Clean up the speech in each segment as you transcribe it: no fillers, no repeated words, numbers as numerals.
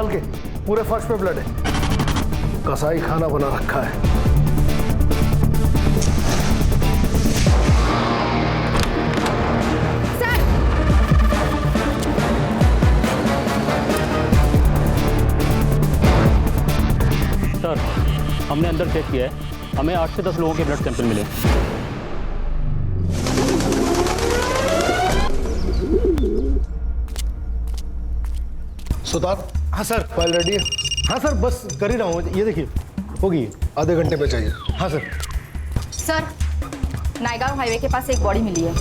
संभाल के, पूरे फर्श पे ब्लड है। कसाई खाना बना रखा है। सर, हमने अंदर चेक किया है, हमें 8 से 10 लोगों के ब्लड सैंपल मिले। सुतार। हाँ सर। फाइल रेडी है? हाँ सर, बस कर ही रहा हूँ, ये देखिए होगी। आधे घंटे में चाहिए। हाँ सर। सर, नायगांव हाईवे के पास एक बॉडी मिली है।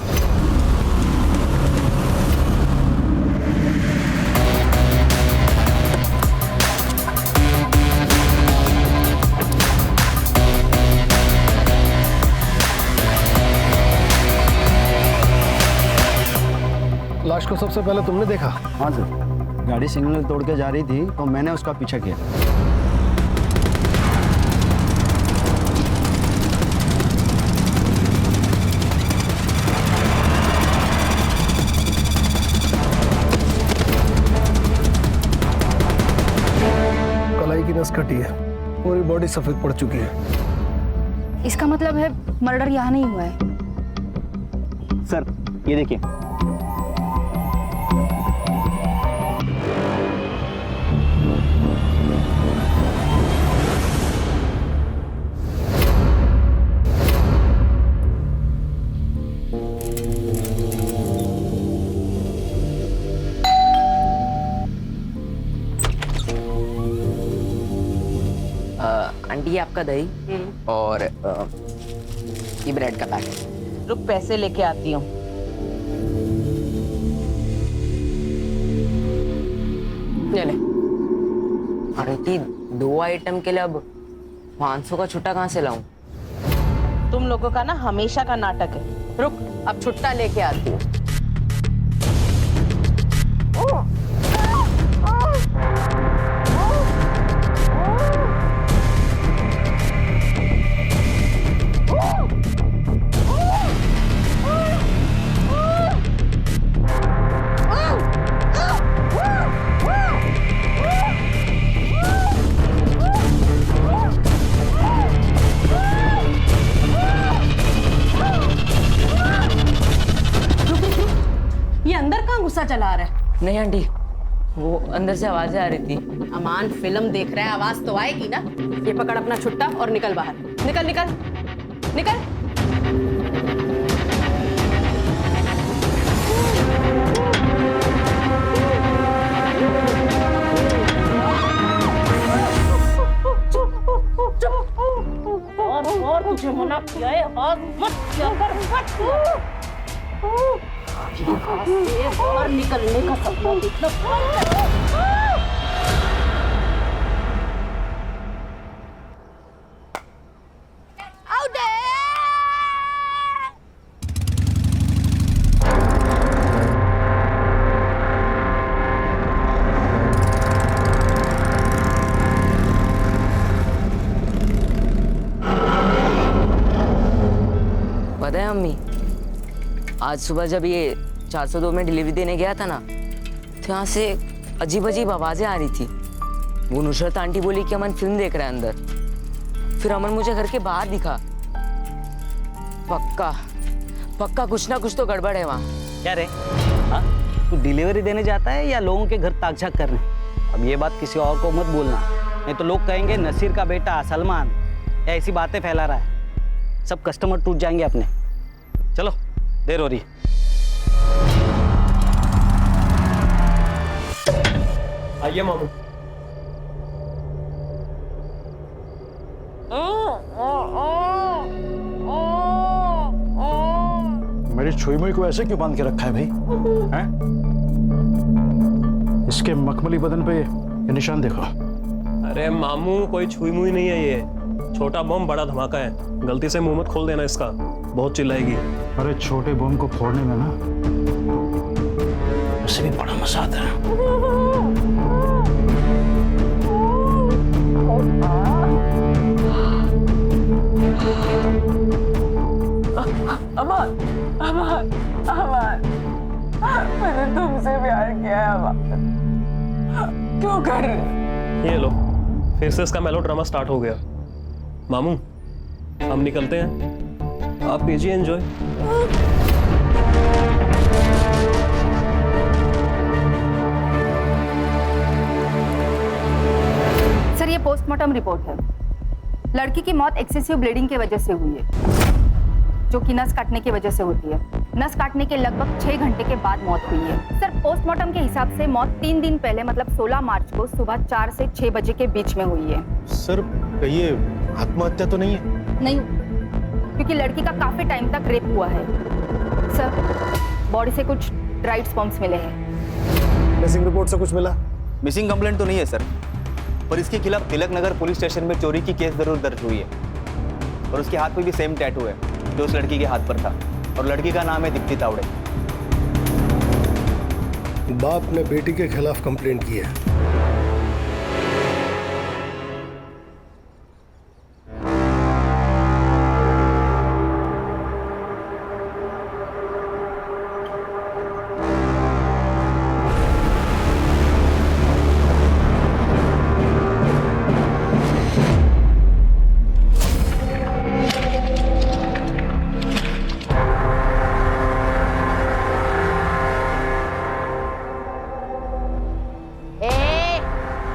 लाश को सबसे पहले तुमने देखा? हाँ सर, गाड़ी सिग्नल तोड़ के जा रही थी तो मैंने उसका पीछा किया। कलाई की नस कटी है, पूरी बॉडी सफेद पड़ चुकी है। इसका मतलब है मर्डर यहाँ नहीं हुआ है। सर, ये देखिए। आंटी ये आपका दही और ये ब्रेड का पैकेट। रुक, पैसे लेके आती हूँ। ले ले। आंटी 2 आइटम के लिए अब 500 का छुट्टा कहाँ से लाऊं? तुम लोगों का ना हमेशा का नाटक है। रुक, अब छुट्टा लेके आती हूँ। ये अंदर कहाँ गुस्सा चला रहा है? नहीं आंटी, वो अंदर से आवाजें आ रही थी। अमान फिल्म देख रहा है, आवाज तो आएगी ना। ये पकड़ अपना छुट्टा और निकल बाहर। निकल निकल निकल। और तुझे मना किया है, और मत किया कर, मत। और निकलने का सपना देखना। पता है अम्मी, आज सुबह जब ये 402 में डिलीवरी देने गया था ना, तो यहाँ से अजीब अजीब आवाजें आ रही थी। वो नुसरत आंटी बोली कि अमन फिल्म देख रहा है अंदर। फिर अमन मुझे घर के बाहर दिखा। पक्का पक्का कुछ ना कुछ तो गड़बड़ है वहाँ। क्या रे? हाँ? तू डिलीवरी देने जाता है या लोगों के घर ताक-झाक करने? अब ये बात किसी और को मत बोलना, नहीं तो लोग कहेंगे नसीर का बेटा सलमान या ऐसी बातें फैला रहा है। सब कस्टमर टूट जाएंगे अपने। चलो, देर हो रही। आइए मामू। मेरी छुई मुई को ऐसे क्यों बांध के रखा है भाई? हैं? इसके मखमली बदन पे ये निशान देखो। अरे मामू, कोई छुई मुई नहीं है, ये छोटा बम बड़ा धमाका है। गलती से मुंह मत खोल देना इसका, बहुत चिल्लाएगी। अरे छोटे बम को फोड़ने में ना उसे भी बड़ा मजा आता है। अमन, अमन, अमन, मैंने तुमसे प्यार किया है अमन। क्यों कर रहे हैं? ये लो, फिर से इसका मेलोड्रामा स्टार्ट हो गया। मामू, हम निकलते हैं, आप कीजिए एंजॉय। सर, ये पोस्टमार्टम रिपोर्ट है। लड़की की मौत एक्सेसिव ब्लीडिंग की वजह से हुई है, जो कि नस काटने की वजह से होती है। नस काटने के लगभग 6 घंटे के बाद मौत हुई है। सर, पोस्टमार्टम के हिसाब से मौत 3 दिन पहले मतलब 16 मार्च को सुबह 4 से 6 बजे के बीच में हुई है। सर कहिए आत्महत्या तो नहीं है? नहीं, क्योंकि लड़की का काफी टाइम तक रेप हुआ है। सर, बॉडी से कुछ ड्राइड स्पर्म्स मिले हैं। मिसिंग रिपोर्ट से कुछ मिला? मिसिंग कंप्लेंट तो नहीं है सर, पर इसके खिलाफ तिलक नगर पुलिस स्टेशन में चोरी की केस जरूर दर्ज हुई है। और उसके हाथ पे भी सेम टैटू है जो उस लड़की के हाथ पर था, और लड़की का नाम है दीप्ति तावड़े। बाप ने बेटी के खिलाफ कंप्लेंट की है।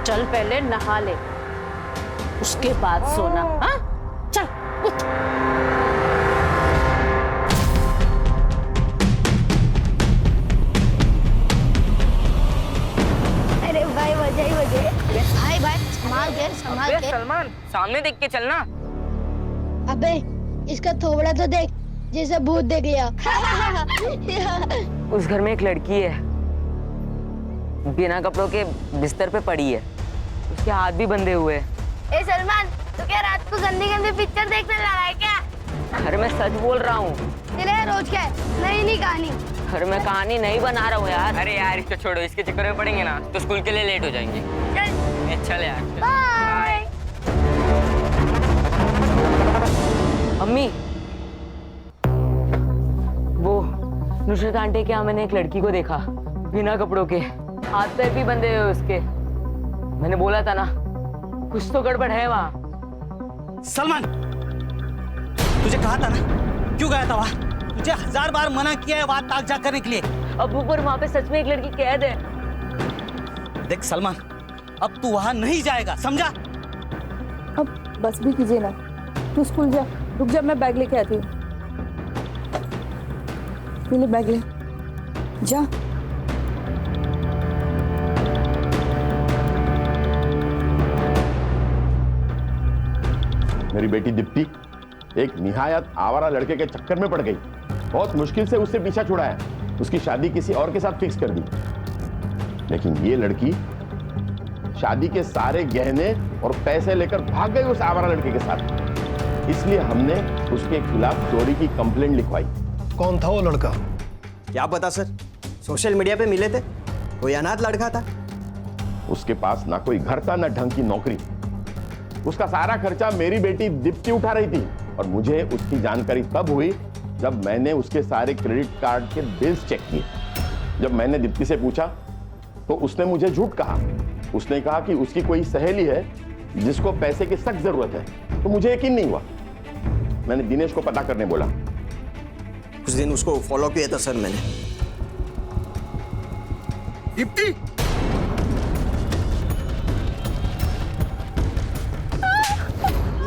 चल पहले नहा ले, उसके बाद सोना। हाँ, चल उठ। अरे भाई वजह ही वजह। भाई संभाल के। सलमान, सामने देख के चलना। अबे इसका थोबड़ा तो देख, जैसे भूत देख लिया। उस घर में एक लड़की है, बिना कपड़ों के बिस्तर पे पड़ी है, उसके हाथ भी बंधे हुए हैं। ए सलमान, तो क्या रात को गंदी गंदी पिक्चर देखने लगा है क्या? अरे मैं सच बोल रहा हूँ। तेरे रोज क्या है? नई कहानी। अरे मैं कहानी नहीं बना रहा हूँ यार। अरे यार इसको छोड़ो, इसके चक्कर में पड़ेंगे ना तो स्कूल के लिए लेट हो जाएंगे। चल यार। बाय। अम्मी, वो नुसरत आंटी के यहाँ मैंने एक लड़की को देखा, बिना कपड़ों के, हाथ पैर भी बंधे हुए उसके। मैंने बोला था ना, कुछ तो गड़बड़ है वहाँ। सलमान, तुझे कहा था ना, क्यों गया था वहाँ? तुझे 1000 बार मना किया है वहाँ ताक झाक करने के लिए। अब ऊपर वहाँ पे सच में एक लड़की कैद है। देख सलमान, अब तू वहाँ नहीं जाएगा, समझा? अब बस भी कीजिए ना, तू स्कूल जा, रुक जा, मैं बैग लेके आती हूँ। ले बैग ले, जा। मेरी बेटी दीप्ति एक निहायत आवारा लड़के के चक्कर में पड़ गई। बहुत मुश्किल से उससे पीछा छुड़ाया, उसकी शादी किसी और के साथ फिक्स कर दी। लेकिन ये लड़की शादी के सारे गहने और पैसे लेकर भाग गई उस आवारा लड़के के साथ। इसलिए हमने उसके खिलाफ चोरी की कंप्लेंट लिखवाई। कौन था वो लड़का? क्या पता सर, सोशल मीडिया पे मिले थे, कोई अनाथ लड़का था। उसके पास ना कोई घर था ना ढंग की नौकरी। उसका सारा खर्चा मेरी बेटी दीप्ति उठा रही थी, और मुझे उसकी जानकारी तब हुई जब मैंने उसके सारे क्रेडिट कार्ड के बिल्स चेक किए। जब मैंने दीप्ति से पूछा तो उसने मुझे झूठ कहा। उसने कहा कि उसकी कोई सहेली है जिसको पैसे की सख्त जरूरत है। तो मुझे यकीन नहीं हुआ, मैंने दिनेश को पता करने बोला। कुछ दिन उसको फॉलो किया था सर मैंने। दीप्ति,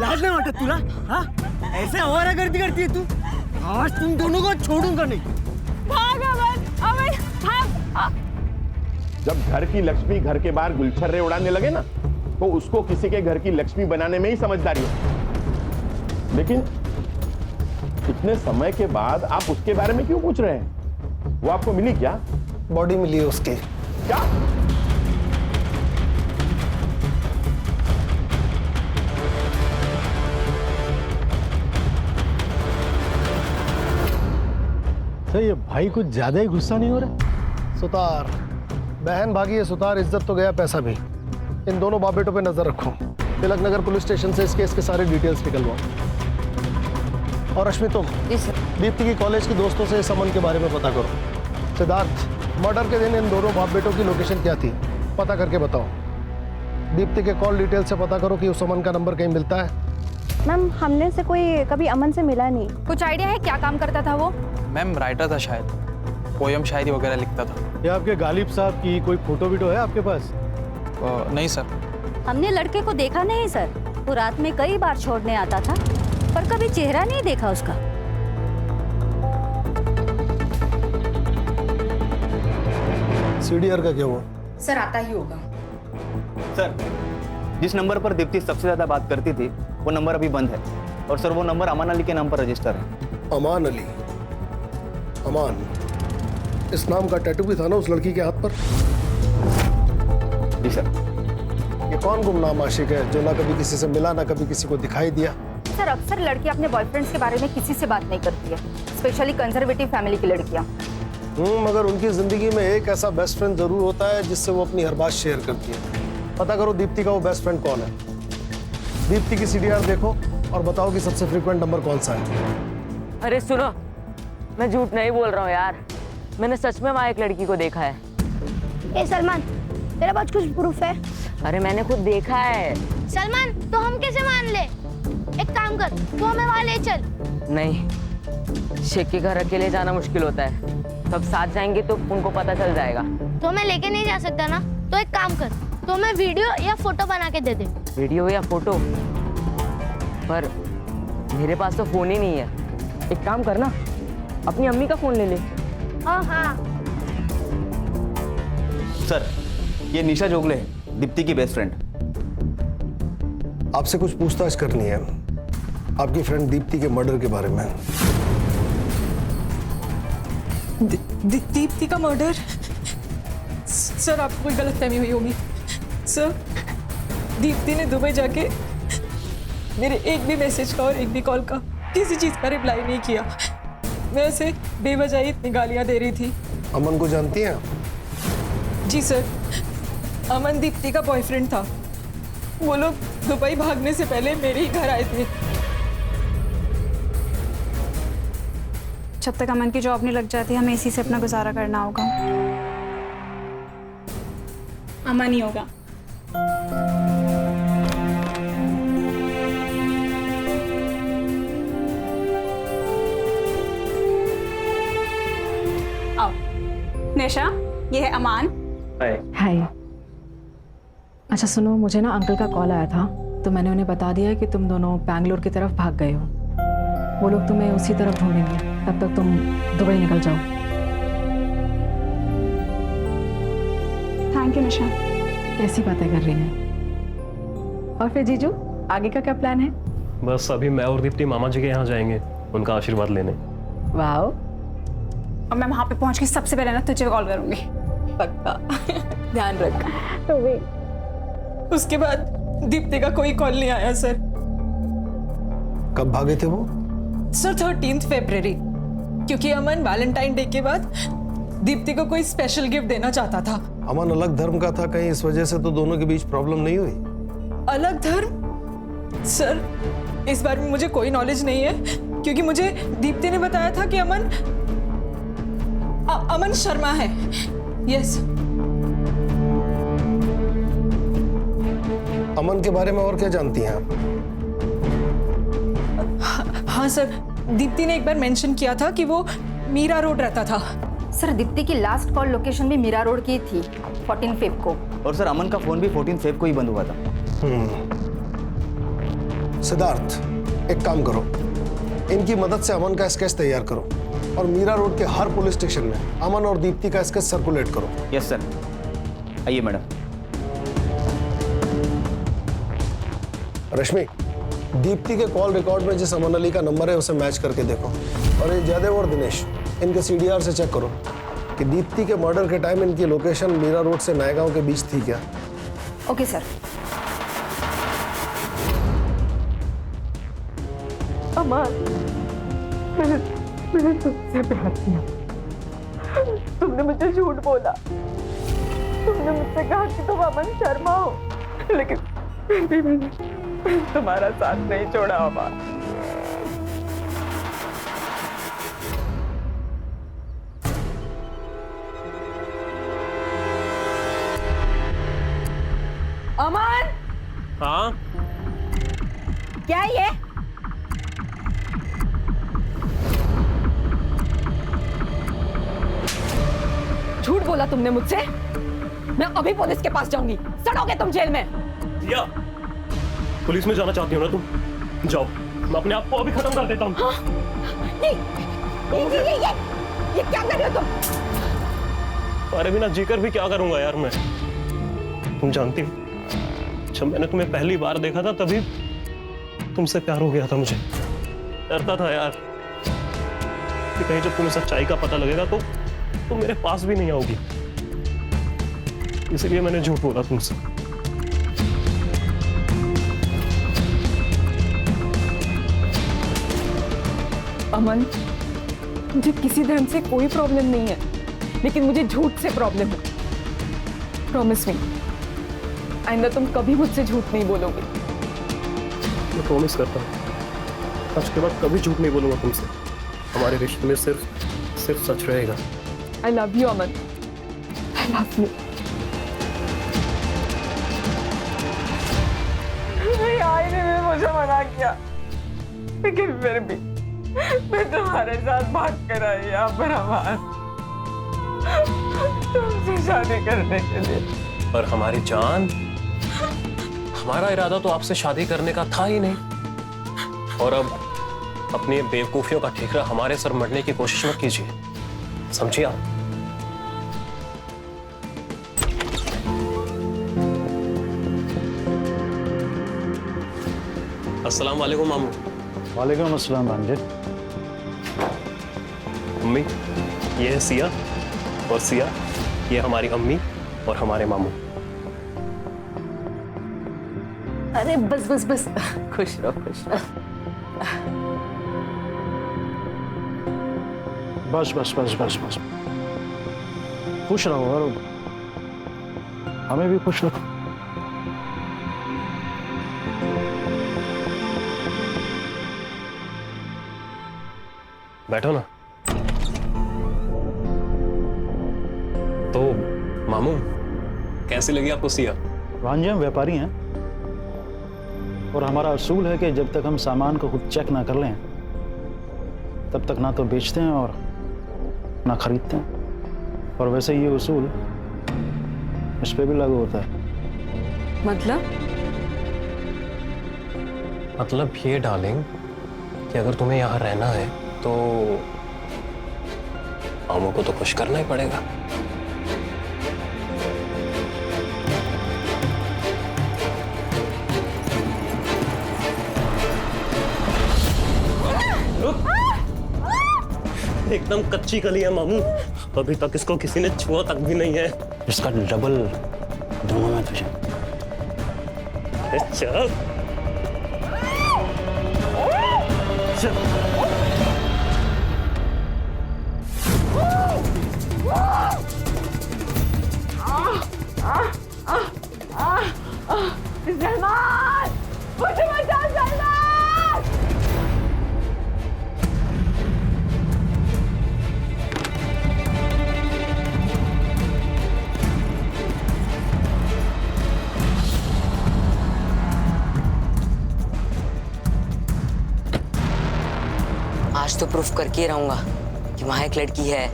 लाज नहीं वाटत तुला? हाँ, ऐसे आवारा गर्दी करती है तू? आज तुम दोनों को छोड़ूंगा नहीं। भाग अमन, भाग। जब घर की लक्ष्मी घर के बाहर गुलछर्रे उड़ाने लगे ना, तो उसको किसी के घर की लक्ष्मी बनाने में ही समझदारी है। लेकिन इतने समय के बाद आप उसके बारे में क्यों पूछ रहे हैं? वो आपको मिली क्या? बॉडी मिली है उसकी। क्या? सर ये भाई कुछ ज्यादा ही गुस्सा नहीं हो रहा? सुतार, बहन भागी है सुतार, इज्जत तो गया, पैसा भी। इन दोनों बाप बेटों पे नजर रखो। तिलक नगर पुलिस स्टेशन से इस केस के सारे डिटेल्स निकलवाओ। और रश्मि, तुम दीप्ति की कॉलेज के दोस्तों से इस अमन के बारे में पता करो। सिद्धार्थ, मर्डर के दिन इन दोनों बाप बेटों की लोकेशन क्या थी, पता करके बताओ। दीप्ति के कॉल डिटेल से पता करो कि उस अमन का नंबर कहीं मिलता है। मैम हमने से कोई कभी अमन से मिला नहीं। कुछ आइडिया है क्या काम करता था वो? मैम राइटर था शायद, पोयम शायरी वगैरह लिखता था। ये आपके गालिब साहब की कोई फोटो वीडियो है आपके पास? नहीं सर। हमने लड़के को देखा नहीं सर, वो रात में कई बार छोड़ने आता था पर कभी चेहरा नहीं देखा उसका। सीडीआर का क्या हुआ? सर आता ही होगा। सर, जिस नंबर पर दीप्ति सबसे ज्यादा बात करती थी वो नंबर अभी बंद है, और सर वो नंबर अमान अली के नाम पर रजिस्टर है। अमान अली? अमान, इस नाम का टैटू भी था ना उस लड़की के हाथ पर? जी सर। ये कौन गुमनाम आशिक है जो ना कभी किसी से मिला ना कभी किसी को दिखाई दिया? सर अक्सर लड़की अपने बॉयफ्रेंड्स के बारे में किसी से बात नहीं करती है, स्पेशली कंजर्वेटिव फैमिली की लड़कियां। मगर उनकी जिंदगी में एक ऐसा बेस्ट फ्रेंड जरूर होता है जिससे वो अपनी हर बात शेयर करती है। पता करो दीप्ति का वो बेस्ट फ्रेंड कौन है। दीप्ति की सीडीआर देखो और बताओ कि सबसे फ्रीक्वेंट नंबर कौन सा है। अरे सुनो, मैं झूठ नहीं बोल रहा हूँ यार, मैंने सच में वहाँ एक लड़की को देखा है। ए सलमान, तेरे पास कुछ प्रूफ है? अरे मैंने खुद देखा है। सलमान तो हम कैसे मान ले? एक काम कर, तू हमें वहाँ ले चल। नहीं, शेख के घर अकेले जाना मुश्किल होता है, तब साथ जाएंगे तो उनको पता चल जाएगा। तो हमें लेके नहीं जा सकता ना, तो एक काम कर, तो हमें वीडियो या फोटो बना के दे दे। वीडियो या फोटो? पर मेरे पास तो फोन ही नहीं है। एक काम करना, अपनी अम्मी का फोन ले ले। हाँ। सर, ये निशा जोगले है, दीप्ति की बेस्ट फ्रेंड। आपसे कुछ पूछताछ करनी है आपकी फ्रेंड दीप्ति के मर्डर के बारे में। दीप्ति का मर्डर? सर आपको कोई गलतफहमी हुई होगी। सर दीप्ति ने दुबई जाके मेरे एक भी मैसेज का और एक भी कॉल का किसी चीज का रिप्लाई नहीं किया। मैं उसे बेवजह ही इतनी गालियां दे रही थी। अमन को जानती हैं? जी सर, अमन दीप्ति का बॉयफ्रेंड था। वो लोग दुबई भागने से पहले मेरे ही घर आए थे। जब तक अमन की जॉब नहीं लग जाती हमें इसी से अपना गुजारा करना होगा। अमन ही होगा। आओ निशा, ये है अमान। हाय। अच्छा सुनो, मुझे ना अंकल का कॉल आया था तो मैंने उन्हें बता दिया कि तुम दोनों बैंगलोर की तरफ भाग गए हो। वो लोग तुम्हें उसी तरफ ढूंढेंगे, तब तक तुम दुबई निकल जाओ। थैंक यू निशा। कैसी बातें कर रही हैं? और फिर जीजू, आगे का क्या प्लान है? बस अभी मैं और दीप्ति मामा जी के यहाँ जाएंगे उनका आशीर्वाद लेने। वाह। और मैं वहां पे पहुंच के सबसे पहले ना तुझे कॉल करूंगी। पक्का। ध्यान रख। तो वे उसके बाद दीप्ति का कोई कॉल नहीं आया सर। कब भागे थे वो? सर 13 फरवरी, क्योंकि अमन वैलेंटाइन डे के बाद दीप्ति को कोई स्पेशल गिफ्ट देना चाहता था। अमन अलग धर्म का था, कहीं इस वजह से तो दोनों के बीच प्रॉब्लम नहीं हुई? अलग धर्म? सर इस बारे में मुझे कोई नॉलेज नहीं है, क्योंकि मुझे दीप्ति ने बताया था कि अमन शर्मा है। यस। अमन के बारे में और क्या जानती हैं आप? हाँ सर, दीप्ति ने एक बार मेंशन किया था कि वो मीरा रोड रहता था। सर दीप्ति की लास्ट कॉल लोकेशन भी मीरा रोड की थी 14 फेब को। और सर अमन का फोन भी 14 फेब को ही बंद हुआ था। सिद्धार्थ, एक काम करो, इनकी मदद से अमन का स्केच तैयार करो और मीरा रोड के हर पुलिस स्टेशन में अमन और दीप्ति का स्केच सर्कुलेट करो। Yes sir. आइए मैडम। रश्मि, दीप्ति के कॉल रिकॉर्ड में जिस अमन अली का नंबर है उसे मैच करके देखो। और ये जयदेव और दिनेश, इनके सीडीआर से चेक करो कि दीप्ति के मर्डर के टाइम इनकी लोकेशन मीरा रोड से नएगांव के बीच थी क्या। Okay sir. अमन, मैंने तुमसे प्यार किया। तुमने मुझे झूठ बोला। तुमने मुझसे कहा कि तुम अमन शर्मा हो, लेकिन फिर भी मैंने तुम्हारा साथ नहीं छोड़ा अमन। अमन, हाँ क्या ये? झूठ बोला तुमने मुझसे। मैं अभी पुलिस के पास जाऊंगी, सड़ोगे तुम जेल में। या पुलिस में जाना चाहती हो ना तुम, जाओ, मैं अपने आप को अभी खत्म कर देता हूँ। हाँ? ये क्या कर रहे हो तुम? अरे बिना जीकर भी क्या करूंगा यार मैं। तुम जानती हो, जब मैंने तुम्हें पहली बार देखा था तभी तुमसे प्यार हो गया था मुझे। डरता था यार कि कहीं जब तुम्हें सच्चाई का पता लगेगा तो तुम मेरे पास भी नहीं आओगी, इसलिए मैंने झूठ बोला तुमसे। अमन, मुझे किसी धर्म से कोई प्रॉब्लम नहीं है, लेकिन मुझे झूठ से प्रॉब्लम है। प्रॉमिस मी, आइंदा तुम कभी मुझसे झूठ नहीं बोलोगे। मैं प्रॉमिस करता हूँ, आज के बाद कभी झूठ नहीं बोलूंगा तुमसे। हमारे रिश्ते में सिर्फ सच रहेगा। I love you Aman, I love you. आईने में मुझे मना किया, लेकिन फिर भी मैं तुम्हारे साथ भाग कर आई यहाँ पर अमन, तुमसे शादी करने के लिए। पर हमारी जान, हमारा इरादा तो आपसे शादी करने का था ही नहीं। और अब अपनी बेवकूफियों का ठीकरा हमारे सर मरने की कोशिश मत कीजिए, समझिए आप। अस्सलाम वालेकुम मामू। वालेकुम अस्सलाम भांजे। अम्मी, ये है सिया, और सिया ये हमारी अम्मी और हमारे मामू। अरे बस बस बस, खुश रहो खुश रहो। बस बस बस बस बस, खुश रहो और हमें भी खुश रखो। बैठो ना। तो मामू, कैसी लगी आपको सिया? भांजे, हम व्यापारी हैं और हमारा असूल है कि जब तक हम सामान को खुद चेक ना कर लें तब तक ना तो बेचते हैं और ना खरीदते हैं। और वैसे ये उसूल इस पे भी लागू होता है। मतलब ये डार्लिंग कि अगर तुम्हें यहाँ रहना है तो मामू को तो खुश करना ही पड़ेगा। एकदम कच्ची कली है मामू, अभी तक इसको किसी ने छुआ तक भी नहीं है। इसका डबल दूंगा मैं तुझे। चल चल। सलमान, मुझे बचा सलमान। आज तो प्रूफ करके रहूंगा कि वहां एक लड़की है।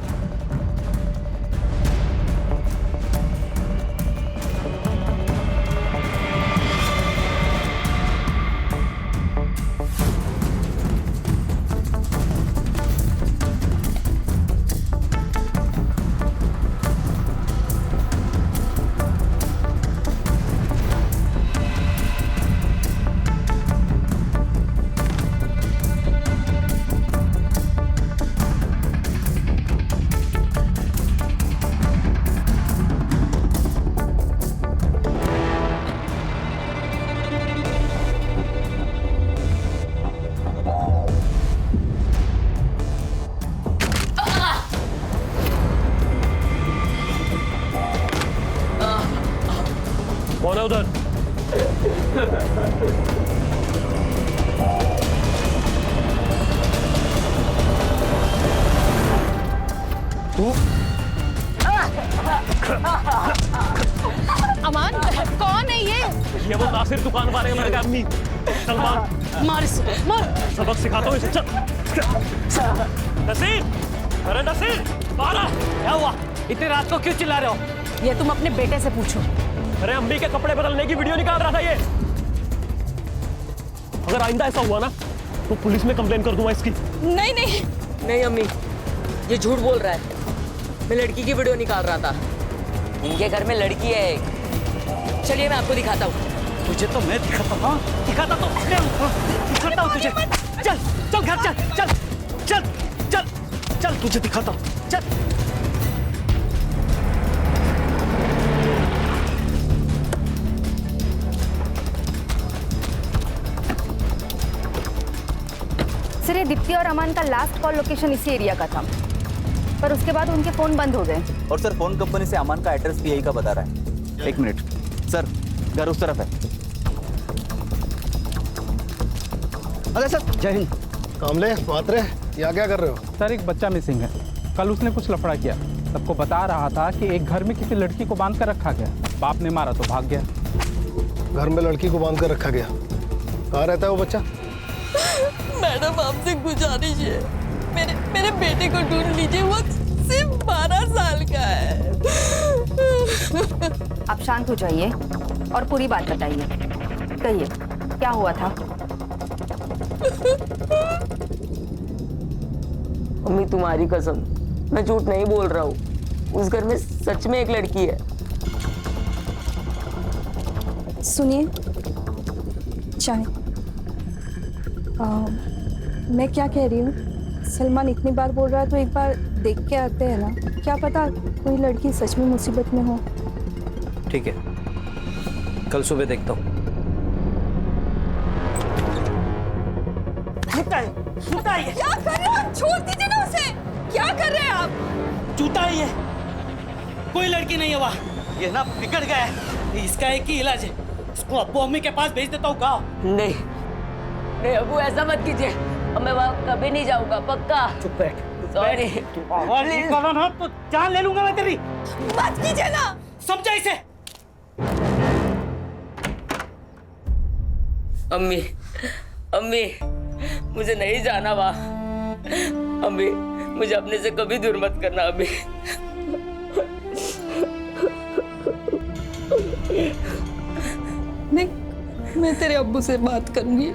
कौन है उधर? तू? अमान कौन है ये वो नासिर दुकान वाले का लड़का अम्मी। सलमान मार इसको मार। सबक सिखाता हूँ इसे। चल नसीर, अरे नसीर बाहर आ। क्या हुआ? इतनी रात को क्यों चिल्ला रहे हो? ये तुम अपने बेटे से पूछो। अरे अम्मी के कपड़े बदलने की वीडियो निकाल रहा था ये। अगर आइंदा ऐसा हुआ ना तो पुलिस में कंप्लेन कर दूंगा इसकी। नहीं नहीं नहीं अम्मी, ये झूठ बोल रहा है। मैं लड़की की वीडियो निकाल रहा था। इनके घर में लड़की है एक। चलिए मैं आपको दिखाता हूँ। तुझे तो मैं दिखाता हूँ। दिखाता तो दिखाता हूँ तुझे। चल चल घर चल चल चल चल चल तुझे दिखाता हूँ। चल सर, ये दीप्ति और अमान का लास्ट कॉल लोकेशन इसी एरिया का था, पर उसके बाद उनके फोन बंद हो गए। और सर फोन कंपनी से अमान का एड्रेस भी यही का बता रहा है। 1 मिनट सर, घर उस तरफ है। अरे सर, जय हिंद। कामले मात्रे, यहाँ क्या कर रहे हो? सर एक बच्चा मिसिंग है। कल उसने कुछ लफड़ा किया, सबको बता रहा था कि एक घर में किसी लड़की को बांध कर रखा गया। बाप ने मारा तो भाग गया। घर में लड़की को बांध कर रखा गया। कहाँ रहता है वो बच्चा? मैडम आपसे गुजारिश है, मेरे बेटे को ढूंढ लीजिए। वो सिर्फ 12 साल का है। आप शांत हो जाइए और पूरी बात बताइए। कहिए क्या हुआ था? अम्मी तुम्हारी कसम, मैं झूठ नहीं बोल रहा हूँ। उस घर में सच में एक लड़की है। सुनिए, चाय। मैं क्या कह रही हूँ, सलमान इतनी बार बोल रहा है तो एक बार देख के आते हैं ना। क्या पता कोई लड़की सच में मुसीबत में हो। ठीक है, कल सुबह देखता हूँ। क्या कर रहे हो आप? छोड़ दीजिए ना उसे। क्या कर रहे हैं आप? जूता ही है, कोई लड़की नहीं है वहाँ। ये ना बिगड़ गया है, इसका एक ही इलाज है। इसको अब्बू अम्मी के पास भेज देता हूँ। गाँव नहीं नहीं अबू, ऐसा मत कीजिए। अब मैं वहाँ कभी नहीं जाऊंगा, पक्का। चुप बैठ। सॉरी। आवाज निकालो ना तो जान ले लूंगा मैं तेरी। मत कीजिए ना। समझा इसे? अम्मी अम्मी, मुझे नहीं जाना वहाँ। अम्मी, मुझे अपने से कभी दूर मत करना अम्मी। नहीं, मैं तेरे अब्बू से बात करूंगी,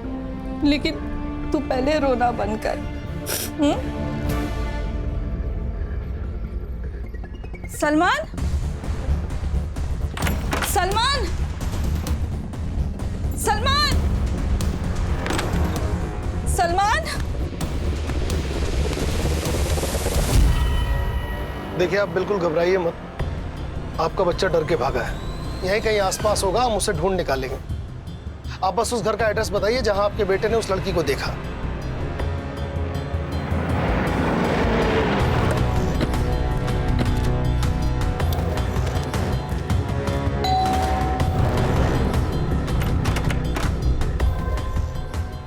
लेकिन तू पहले रोना बंद कर। सलमान, सलमान, सलमान, सलमान। देखिए, आप बिल्कुल घबराइए मत। आपका बच्चा डर के भागा है। यहीं कहीं आसपास होगा, हम उसे ढूंढ निकालेंगे। आप बस उस घर का एड्रेस बताइए जहां आपके बेटे ने उस लड़की को देखा।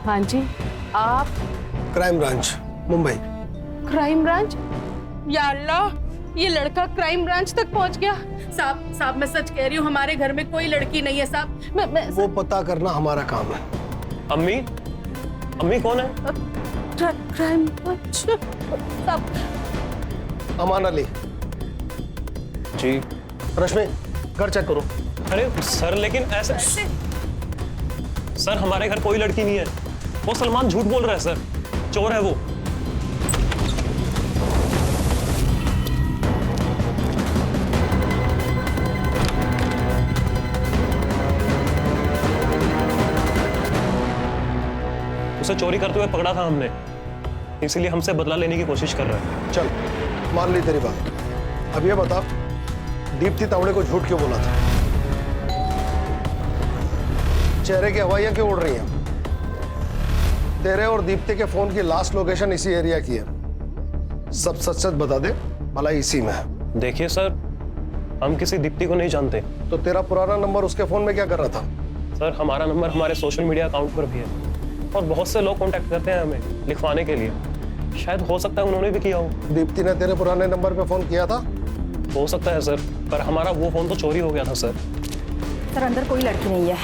हाँ जी, आप? Crime branch, Mumbai. Crime branch? या अल्लाह, ये लड़का क्राइम ब्रांच तक पहुंच गया। साहब मैं सच कह रही हूँ, हमारे घर में कोई लड़की नहीं है साहब। मैं वो पता करना हमारा काम है। अम्मी, अम्मी कौन है? क्राइम ब्रांच साहब। अमान अली जी। रश्मि, घर चेक करो। अरे सर, लेकिन ऐसे सर, हमारे घर कोई लड़की नहीं है। वो सलमान झूठ बोल रहा है सर, चोर है वो। उसे चोरी करते हुए पकड़ा था हमने, इसलिए हमसे बदला लेने की कोशिश कर रहा है। चल, मान ली तेरी बात। अब ये बता, दीप्ति तावड़े को झूठ क्यों बोला था? चेहरे की हवाइयां क्यों उड़ रही हैं? तेरे और दीप्ति के फोन की लास्ट लोकेशन इसी एरिया की है। सब सच सच बता दे, भला इसी में है। देखिए सर, हम किसी दीप्ति को नहीं जानते। तो तेरा पुराना नंबर उसके फोन में क्या कर रहा था? सर, हमारा नंबर हमारे सोशल मीडिया अकाउंट पर भी है और बहुत से लोग कांटेक्ट करते हैं हमें लिखवाने के लिए। शायद हो सकता है उन्होंने भी किया हो। दीप्ति ने तेरे पुराने नंबर पे फोन किया था? हो सकता है सर, पर हमारा वो फोन तो चोरी हो गया था सर। सर अंदर कोई लड़की नहीं है।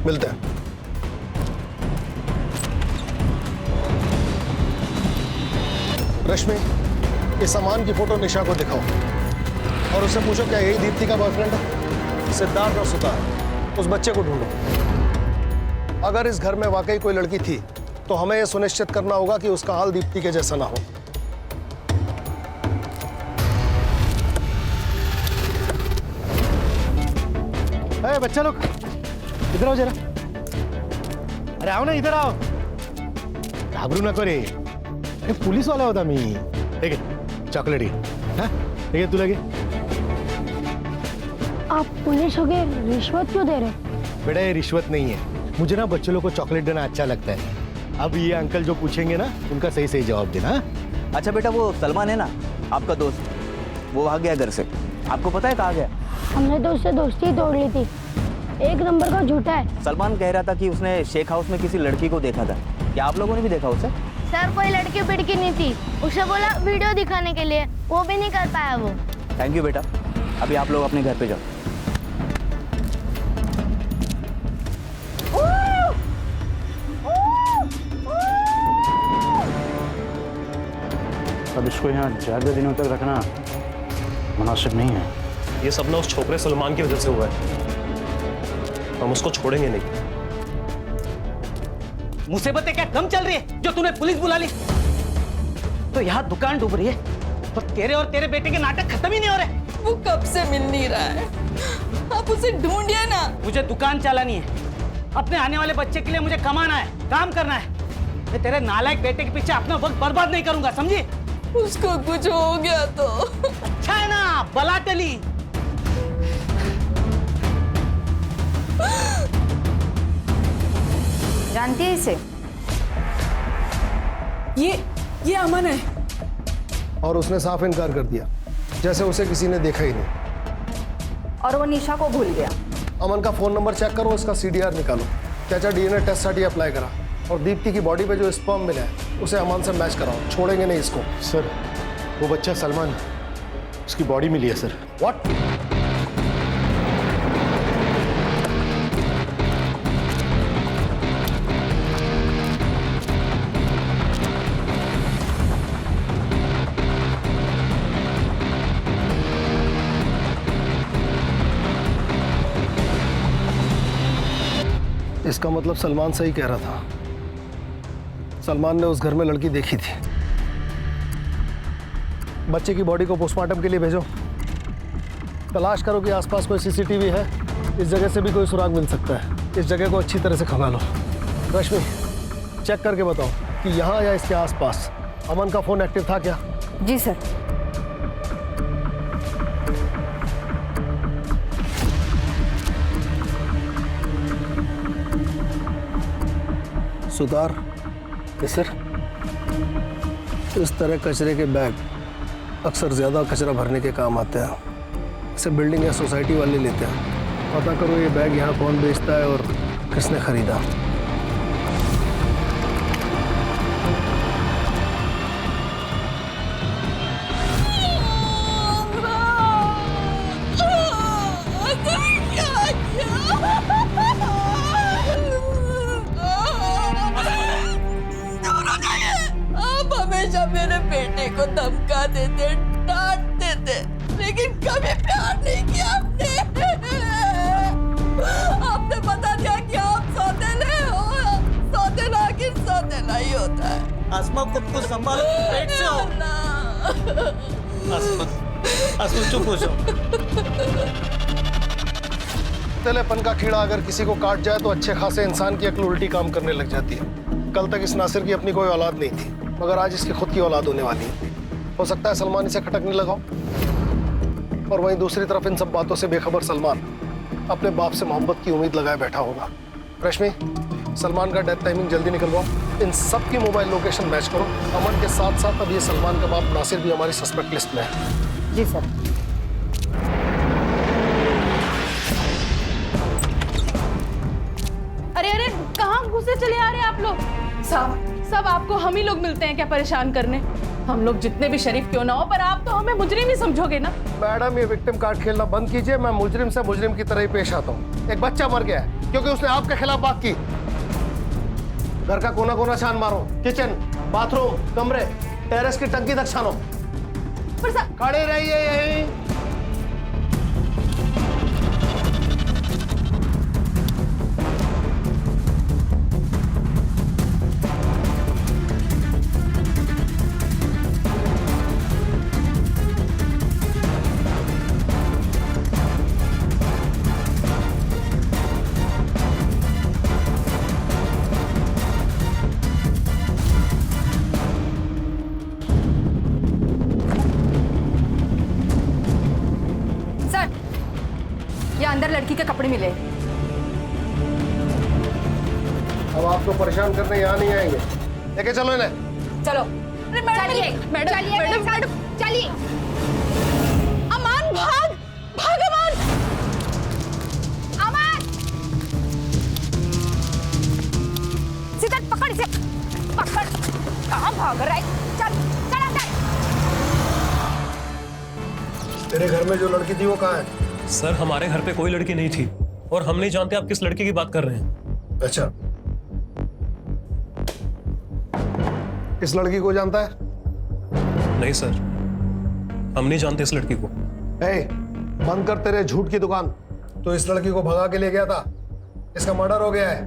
मिलते हैं। रश्मि, इस सामान की फोटो निशा को दिखाओ और उससे पूछो क्या यही दीप्ति का बॉयफ्रेंड है। सिद्धार्थ और सुतार, उस बच्चे को ढूंढो। अगर इस घर में वाकई कोई लड़की थी तो हमें यह सुनिश्चित करना होगा कि उसका हाल दीप्ति के जैसा ना हो। अरे बच्चा लोग इधर आओ जरा। अरे आओ ना, इधर आओ। घाबरू नको रे, अरे पुलिस वाला होता मी। ठीक है, चॉकलेट ठीक है, तू लगे। आप पुलिस हो गए, रिश्वत क्यों दे रहे? बेटा ये रिश्वत नहीं है, मुझे ना बच्चों लोग को चॉकलेट देना अच्छा लगता है। अब ये अंकल जो पूछेंगे ना उनका सही सही जवाब देना। अच्छा बेटा, वो सलमान है ना आपका दोस्त, वो भाग गया घर से, आपको पता है कहाँ गया? हमने तो उससे दोस्ती ही तोड़ ली थी, एक नंबर का झूठा है। सलमान कह रहा था कि उसने शेख हाउस में किसी लड़की को देखा था, क्या आप लोगों ने भी देखा उसे? सर कोई लड़की पिड़की नहीं थी, उसे बोला वीडियो दिखाने के लिए, वो भी नहीं कर पाया वो। थैंक यू बेटा, अभी आप लोग अपने घर पे जाओ। अब इसको यहाँ ज़्यादा दिनों तक रखना मुनासिब नहीं है। ये सब ना उस छोकरे सलमान की वजह से हुआ है, हम उसको छोड़ेंगे नहीं। मुसीबतें क्या कम चल रही है जो तूने पुलिस बुला ली? तो यहाँ दुकान डूब रही है तो तेरे और तेरे बेटे के नाटक खत्म ही नहीं हो रहे। वो कब से मिल नहीं रहा है, आप उसे ढूंढिए ना। मुझे दुकान चलानी है, अपने आने वाले बच्चे के लिए मुझे कमाना है, काम करना है। मैं तेरे नालायक बेटे के पीछे अपना वक्त बर्बाद नहीं करूंगा, समझी? उसको कुछ हो गया तो अच्छा है ना, बला टली। जानती है इसे? ये अमन है। और उसने साफ इनकार कर दिया, जैसे उसे किसी ने देखा ही नहीं। और वो निशा को भूल गया। अमन का फोन नंबर चेक करो, उसका CDR निकालो। चाचा डीएनए टेस्ट साठी अप्लाई करा और दीप्ति की बॉडी पे जो स्पर्म मिला है उसे अमन से मैच कराओ, छोड़ेंगे नहीं इसको। सर वो बच्चा सलमान, उसकी बॉडी मिली है सर। व्हाट? इसका मतलब सलमान सही कह रहा था, सलमान ने उस घर में लड़की देखी थी। बच्चे की बॉडी को पोस्टमार्टम के लिए भेजो, तलाश करो कि आसपास कोई CCTV है, इस जगह से भी कोई सुराग मिल सकता है। इस जगह को अच्छी तरह से खंगालो। रश्मि चेक करके बताओ कि यहाँ या इसके आसपास अमन का फोन एक्टिव था क्या? जी सर। सुतार, सर इस तरह कचरे के बैग अक्सर ज़्यादा कचरा भरने के काम आते हैं। इसे बिल्डिंग या सोसाइटी वाले लेते हैं। पता करो ये बैग यहाँ कौन बेचता है और किसने खरीदा। हमेशा मेरे बेटे को धमका देते, डांटते थे, लेकिन कभी प्यार नहीं किया आपने। आपने बता दिया कि आप सौतेले हो, सौतेला आखिर सौतेला ही होता है। आसमा खुद को संभालो, पेट से हो। आसमा चुप हो जाओ। तेलेपन का कीड़ा अगर किसी को काट जाए तो अच्छे खासे इंसान की अक्ल उल्टी काम करने लग जाती है। कल तक इस नासिर की अपनी कोई औलाद नहीं थी, मगर आज इसकी खुद की औलाद होने वाली है। हो सकता है सलमान इसे खटकने लगाओ। और वहीं दूसरी तरफ इन सब बातों से बेखबर सलमान अपने बाप से मोहब्बत की उम्मीद लगाए बैठा होगा। रश्मि सलमान का डेथ टाइमिंग जल्दी निकलवाओ, इन सब की मोबाइल लोकेशन मैच करो। अमन के साथ साथ अब ये सलमान का बाप नासिर भी हमारी सस्पेक्ट लिस्ट में है। जी सर। अरे अरे कहाँ घुसे चले आ रहे हैं आप लोग? सब आपको हम ही लोग मिलते हैं क्या परेशान करने? हम लोग जितने भी शरीफ क्यों ना हो, पर आप तो हमें मुजरिम ही समझोगे ना। मैडम, ये विक्टिम कार्ड खेलना बंद कीजिए। मैं मुजरिम से मुजरिम की तरह ही पेश आता हूँ। एक बच्चा मर गया है क्योंकि उसने आपके खिलाफ बात की। घर का कोना कोना छान मारो, किचन, बाथरूम, कमरे, टेरेस की टंकी तक छानो। खड़े रहिए यहीं। अंदर लड़की के कपड़े मिले। अब आपको परेशान करने यहाँ नहीं आएंगे। लेके चलो इन्हें। चलो चलिए मैडम, मैडम, मैडम, चलिए। अमान, भाग भाग अमान। अमान, सिद्धार्थ पकड़ इसे, पकड़। कहाँ भाग रहा है? चल चल अंदर। तेरे घर में जो लड़की थी वो कहाँ है? सर, हमारे घर पे कोई लड़की नहीं थी और हम नहीं जानते आप किस लड़की की बात कर रहे हैं। अच्छा, इस लड़की को जानता है? नहीं सर, हम नहीं जानते इस लड़की को। बंद कर तेरे झूठ की दुकान। तो इस लड़की को भगा के ले गया था, इसका मर्डर हो गया है,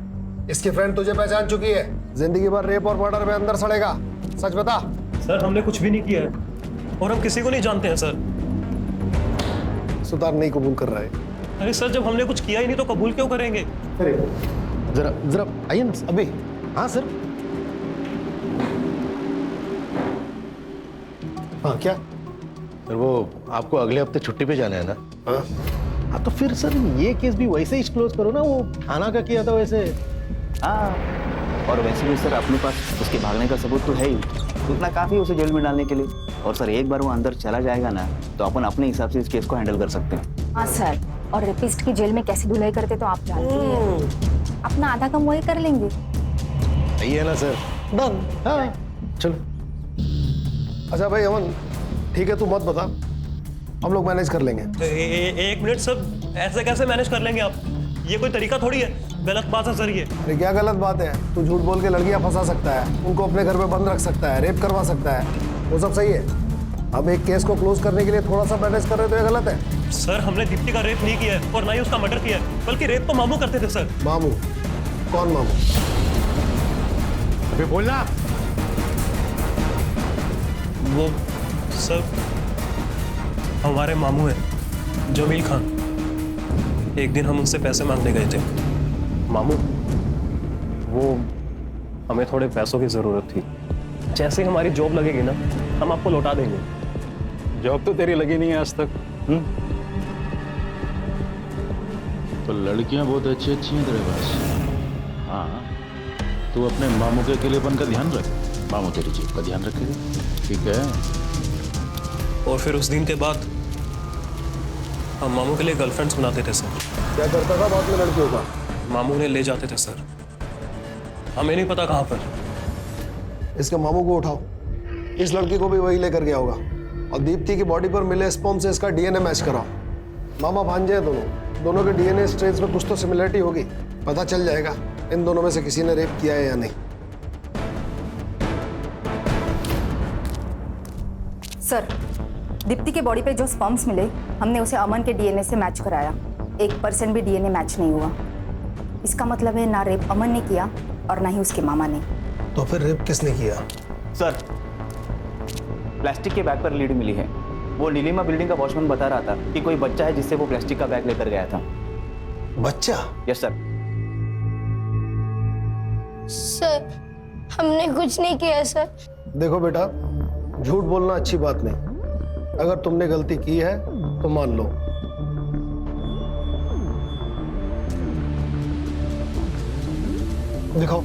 इसकी फ्रेंड तुझे पहचान चुकी है, जिंदगी भर रेप और मर्डर में अंदर सड़ेगा। सच बता। सर, हमने कुछ भी नहीं किया है और हम किसी को नहीं जानते हैं सर। सुतार नहीं कबूल कर रहा है। अरे सर, जब हमने कुछ किया ही नहीं तो कबूल क्यों करेंगे? जरा जरा आइए ना अभी। हाँ सर। हाँ क्या? सर, वो आपको अगले हफ्ते छुट्टी पे जाना है ना? हाँ तो फिर सर ये केस भी वैसे ही क्लोज करो ना, वो थाना का किया था वैसे। हाँ, और वैसे भी सर अपने पास उसके भागने का सबूत तो है ही, उतना काफी उसे जेल में डालने के लिए। और सर एक बार वो अंदर चला जाएगा ना तो अपन अपने हिसाब से इस केस को हैंडल कर सकते हैं। हाँ सर, और रेपिस्ट की जेल में कैसी धुलाई करते तो आप जानते हैं। अपना आधा कम वही कर लेंगे। सही है ना सर? डन। हाँ चलो। अच्छा भाई अमन, ठीक है, तू मत बता, हम लोग मैनेज कर लेंगे। एक मिनट सर, ऐसे कैसे मैनेज कर लेंगे आप? ये कोई तरीका थोड़ी है, गलत बात है सर ये। अरे क्या गलत बात है? तू झूठ बोल के लड़कियां फंसा सकता है, उनको अपने घर में बंद रख सकता है, रेप करवा सकता है, वो सब सही है। अब एक केस को क्लोज करने के लिए थोड़ा सा मैनेज कर रहे तो ये गलत है। सर, हमने दीप्ति का रेप नहीं किया है और ना ही उसका मर्डर किया है, बल्कि रेप तो मामू करते थे सर। मामू? कौन मामू? अभी बोलना। वो सर हमारे मामू हैं, जमील खान। एक दिन हम उनसे पैसे मांगने गए थे। मामू, वो हमें थोड़े पैसों की जरूरत थी। जैसे ही हमारी जॉब लगेगी ना, हम आपको लौटा देंगे। जॉब तो तेरी लगी नहीं है आज तक। तो लड़कियां बहुत अच्छी अच्छी हैं तेरे पास। हाँ, तू अपने मामू के अकेलेपन का ध्यान रख, मामू तेरी जेब का ध्यान रखेगा, ठीक है? और फिर उस दिन के बाद हम मामू के लिए गर्लफ्रेंड्स बनाते थे सर। क्या करता था बाद में लड़कियों का? मामू ने ले जाते थे सर, हमें नहीं पता कहाँ पर। इसके मामू को उठाओ, इस लड़की को भी वही लेकर गया होगा, और दीप्ति की बॉडी पर मिले स्पर्म से इसका डीएनए मैच कराओ। मामा भांजे हैं दोनों के डीएनए स्ट्रेन्स में कुछ तो सिमिलरिटी होगी, पता चल जाएगा इन दोनों में से किसी ने रेप किया है या नहीं। सर, दीप्ति के बॉडी पे जो स्पर्म्स मिले, हमने उसे अमन के डीएनए से मैच कराया। 1% भी डीएनए मैच नहीं हुआ। इसका मतलब है ना रेप अमन ने किया और ना ही उसके मामा ने। तो फिर रेप किसने किया? सर, प्लास्टिक के बैग पर लीड मिली है। वो नीलिमा बिल्डिंग का वॉचमैन बता रहा था कि कोई बच्चा है जिससे वो प्लास्टिक का बैग लेकर गया था। बच्चा? Yes sir. सर, हमने कुछ नहीं किया सर। देखो बेटा, झूठ बोलना अच्छी बात नहीं। अगर तुमने गलती की है तो मान लो। दिखाओ।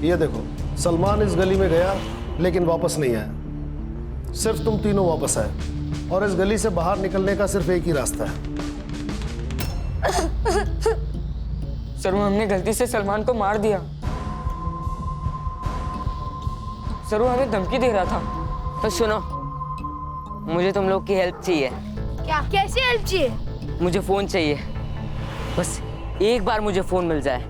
ये देखो, सलमान इस गली में गया लेकिन वापस नहीं आया। सिर्फ तुम तीनों वापस आए, और इस गली से बाहर निकलने का सिर्फ एक ही रास्ता है। सर, हमने गलती से सलमान को मार दिया। सर वो हमें धमकी दे रहा था। तो सुनो, मुझे तुम लोग की हेल्प चाहिए। क्या? कैसी हेल्प चाहिए? मुझे फोन चाहिए, बस एक बार मुझे फोन मिल जाए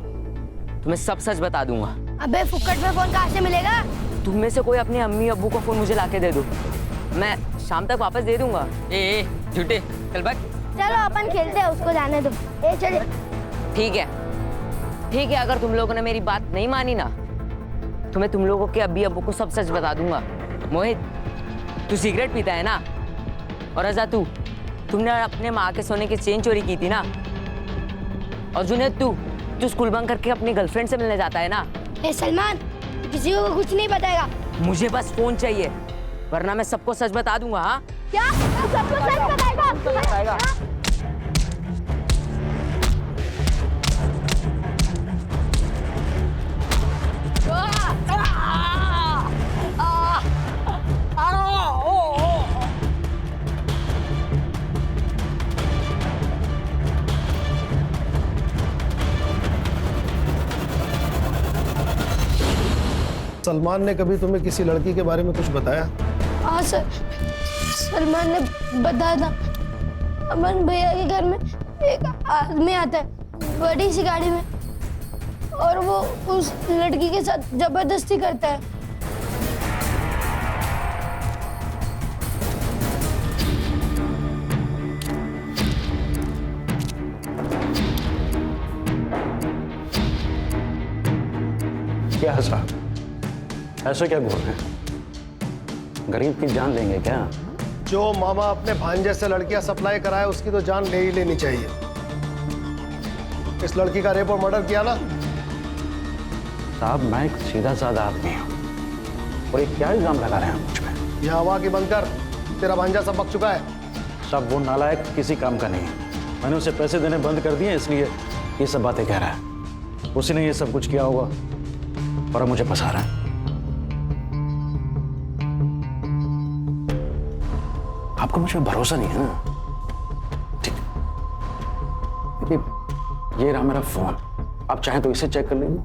तो मैं सब सच बता दूंगा। अबे फुक्कट में फोन कहाँ से मिलेगा? तुम में से कोई अपने अम्मी अब्बू को फोन मुझे लाके दे दो, मैं शाम तक वापस दे दूंगा। ए झूठे, चल भाग। चलो अपन खेलते हैं, उसको जाने दो। ए चल। ठीक है, अगर तुम लोगों ने मेरी बात नहीं मानी ना तो मैं तुम लोगों के अब्बी अब्बू को सब सच बता दूंगा। मोहित, तू सिगरेट पीता है ना? और रजा, तुमने अपने माँ के सोने की चेन चोरी की थी ना? और जुनैद, तू स्कूल बंक करके अपनी गर्लफ्रेंड से मिलने जाता है ना? ए सलमान, किसी को कुछ नहीं बताएगा। मुझे बस फोन चाहिए, वरना मैं सबको सच बता दूंगा। हाँ क्या? तू सबको सच बताएगा? सलमान ने कभी तुम्हें किसी लड़की के बारे में कुछ बताया? हाँ सर, सलमान ने बताया था। अमन भैया के घर में एक आदमी आता है बड़ी सी गाड़ी में, और वो उस लड़की के साथ जबरदस्ती करता है। क्या है साहब, ऐसे क्या बोल रहे हैं? गरीब की जान लेंगे क्या? जो मामा अपने भांजे से लड़कियां सप्लाई कराए उसकी तो जान ले ही लेनी चाहिए। इस लड़की का रेप और मर्डर किया ना? साहब, मैं एक सीधा साधा आदमी हूँ और ये क्या इल्जाम लगा रहे हैं मुझ पे? यह हवा की बंद कर, तेरा भांजा सब बक चुका है। सब वो नालायक किसी काम का नहीं है। मैंने उसे पैसे देने बंद कर दिए, इसलिए ये सब बातें कह रहा है। उसी ने ये सब कुछ किया होगा और अब मुझे फंसा रहा है। आपको मुझ पर भरोसा नहीं है ना? ठीक, ये रहा मेरा फोन, आप चाहें तो इसे चेक कर लीजिए।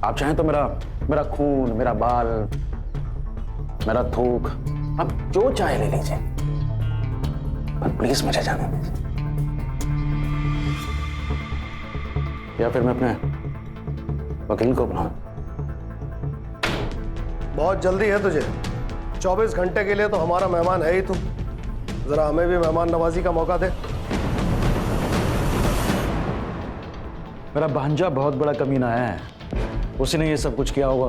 आप चाहें तो मेरा खून, मेरा बाल, मेरा थूक, आप जो चाहे ले लीजिए, पर प्लीज मुझे जाने दीजिए। या फिर मैं अपने वकील को बुलाऊं? बहुत जल्दी है तुझे, 24 घंटे के लिए तो हमारा मेहमान है ही तू। जरा हमें भी मेहमान नवाजी का मौका दे। मेरा भांजा बहुत बड़ा कमीना है, उसी ने ये सब कुछ किया होगा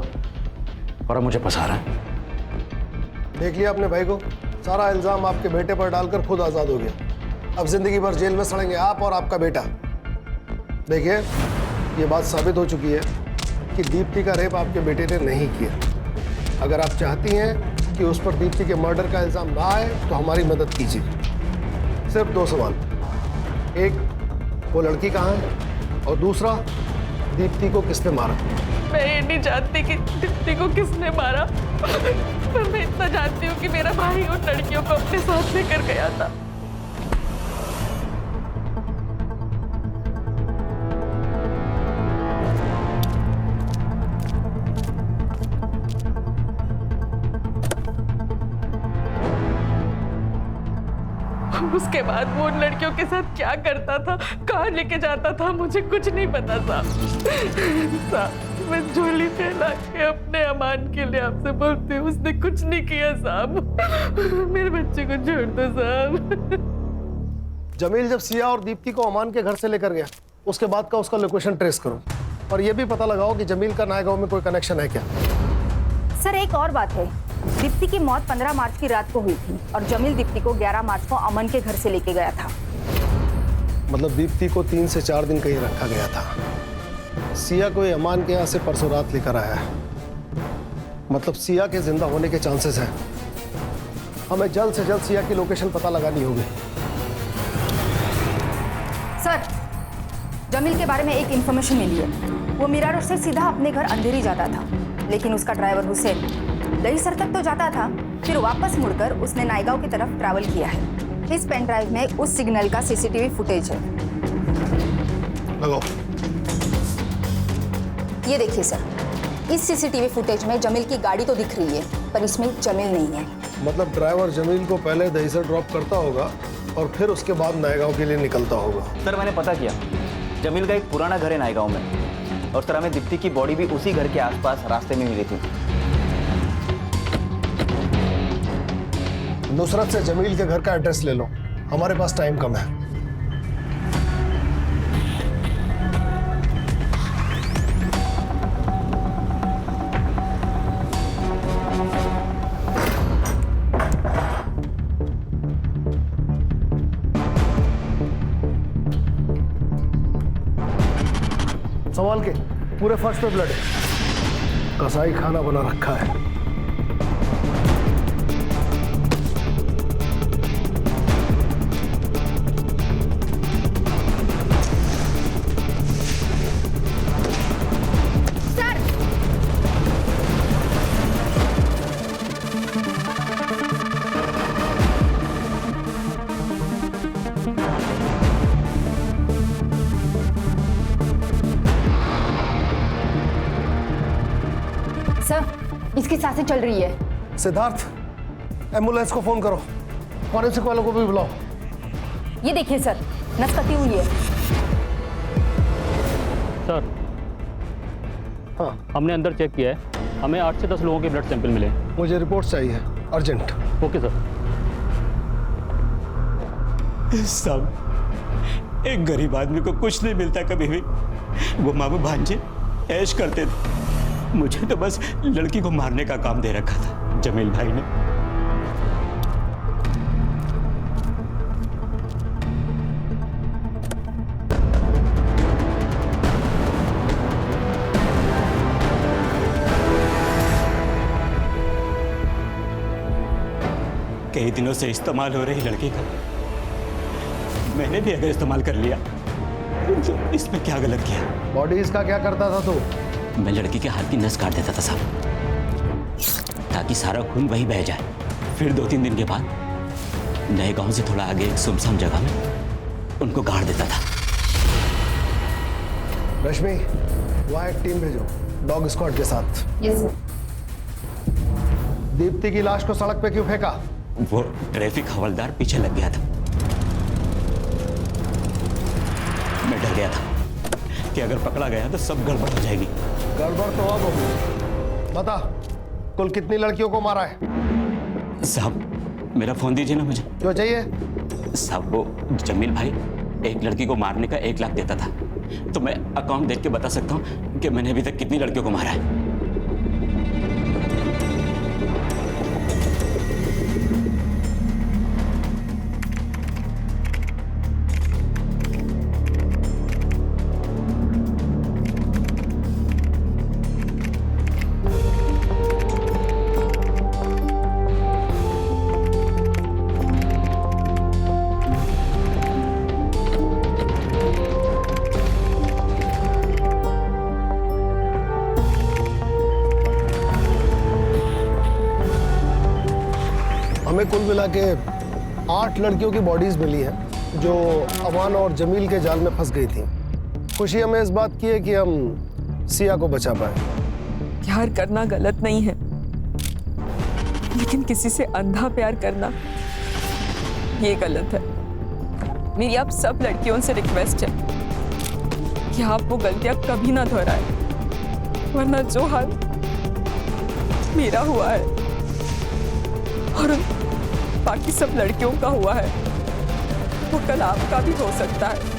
और अब मुझे फंसा रहा है। देख लिया अपने भाई को, सारा इल्जाम आपके बेटे पर डालकर खुद आजाद हो गया। अब जिंदगी भर जेल में सड़ेंगे आप और आपका बेटा। देखिए, ये बात साबित हो चुकी है कि दीप्ति का रेप आपके बेटे ने नहीं किया। अगर आप चाहती हैं कि उस पर दीप्ति के मर्डर का इल्जाम ना आए तो हमारी मदद कीजिए। सिर्फ 2 सवाल, एक, वो लड़की कहाँ है, और दूसरा, दीप्ति को किसने मारा? मैं ये नहीं जानती कि दीप्ति को किसने मारा, पर मैं इतना जानती हूँ कि मेरा भाई उन लड़कियों को अपने साथ लेकर गया था। उसके बाद वो उन लड़कियों के साथ क्या करता था, कहाँ लेके जाता था, मुझे कुछ नहीं पता साहब। मैं झोली फैला के अपने अमान के लिए आपसे बोलती हूँ, उसने कुछ नहीं किया साहब। मेरे बच्चे को छोड़ दो साहब। जमील जब सिया और दीप्ति को अमान के घर से लेकर गया, उसके बाद का उसका लोकेशन ट्रेस करो और ये भी पता लगाओ कि जमील का नायगांव में कोई कनेक्शन है क्या। सर, एक और बात है, दीप्ति की मौत 15 मार्च की रात को हुई थी और जमील दीप्ति को 11 मार्च को अमन के घर से लेके गया था। मतलब दीप्ति को 3 से 4 दिन कहीं रखा गया था। सिया को ये अमान के यहाँ से परसों रात लेकर आया है। मतलब सिया के जिंदा होने के चांसेस हैं। हमें जल्द से जल्द सिया की लोकेशन पता लगानी होगी। सर, जमील के बारे में एक इंफॉर्मेशन मिली है। वो मीरा रोड से सीधा अपने घर अंधेरी जाता था, लेकिन उसका ड्राइवर हुसैन दहीसर तक तो जाता था, फिर वापस मुड़कर उसने नायगांव की तरफ ट्रैवल किया है। इस पेन ड्राइव में उस सिग्नल का सीसीटीवी फुटेज है। लगाओ। ये देखिए सर, इस सीसीटीवी फुटेज में जमील की गाड़ी तो दिख रही है, पर इसमें जमील नहीं है। मतलब ड्राइवर जमील को पहले दहीसर ड्रॉप करता होगा और फिर उसके बाद नएगांव के लिए निकलता होगा। सर मैंने पता किया, जमील का एक पुराना घर है नायगांव में, और सर हमें दीप्ति की बॉडी भी उसी घर के आसपास रास्ते में मिली थी। नुसरत से जमील के घर का एड्रेस ले लो, हमारे पास टाइम कम है। सवाल के पूरे फर्श पे ब्लड है, कसाई खाना बना रखा है। सर, इसकी सांसें चल रही है। सिद्धार्थ, एम्बुलेंस को फोन करो, फॉरेंसिक वालों को भी बुलाओ। ये देखिए सर, नस कटी हुई है। सर, हाँ, हमने अंदर चेक किया है, हमें 8 से 10 लोगों के ब्लड सैंपल मिले। मुझे रिपोर्ट चाहिए, अर्जेंट। Okay sir. साहब, एक गरीब आदमी को कुछ नहीं मिलता कभी भी। वो मामू भांजे ऐश करते थे, मुझे तो बस लड़की को मारने का काम दे रखा था जमील भाई ने। कई दिनों से इस्तेमाल हो रही लड़की का मैंने भी अगर इस्तेमाल कर लिया तो इसमें क्या गलत किया? बॉडी इसका क्या करता था तू? मैं लड़की के हाथ की नस काट देता था साहब, ताकि सारा खून वही बह जाए। फिर 2-3 दिन के बाद नए गांव से थोड़ा आगे एक सुनसान जगह में उनको गाड़ देता था। रश्मि, वहां एक टीम भेजो डॉग स्क्वाड के साथ। Yes sir. दीप्ति की लाश को सड़क पे क्यों फेंका? वो ट्रैफिक हवलदार पीछे लग गया था। मैं डर गया था कि अगर पकड़ा गया तो सब गड़बड़ हो जाएगी। गड़बड़ तो अब होगी। बता, कुल कितनी लड़कियों को मारा है? साहब, मेरा फोन दीजिए ना मुझे। क्यों चाहिए? साहब, वो जमील भाई एक लड़की को मारने का 1 लाख देता था, तो मैं अकाउंट देख के बता सकता हूँ कि मैंने अभी तक कितनी लड़कियों को मारा है। हमें कुल मिला के 8 लड़कियों की बॉडीज मिली हैं जो अमान और जमील के जाल में फंस गई थी। खुशी हमें इस बात की है कि हम सिया को बचा पाए। प्यार करना गलत नहीं है, लेकिन किसी से अंधा प्यार करना ये गलत है। मेरी आप सब लड़कियों से रिक्वेस्ट है कि आप वो गलतियां कभी ना दोहराएं, वरना जो हाल मेरा हुआ है और बाकी सब लड़कियों का हुआ है वो कल आपका भी हो सकता है।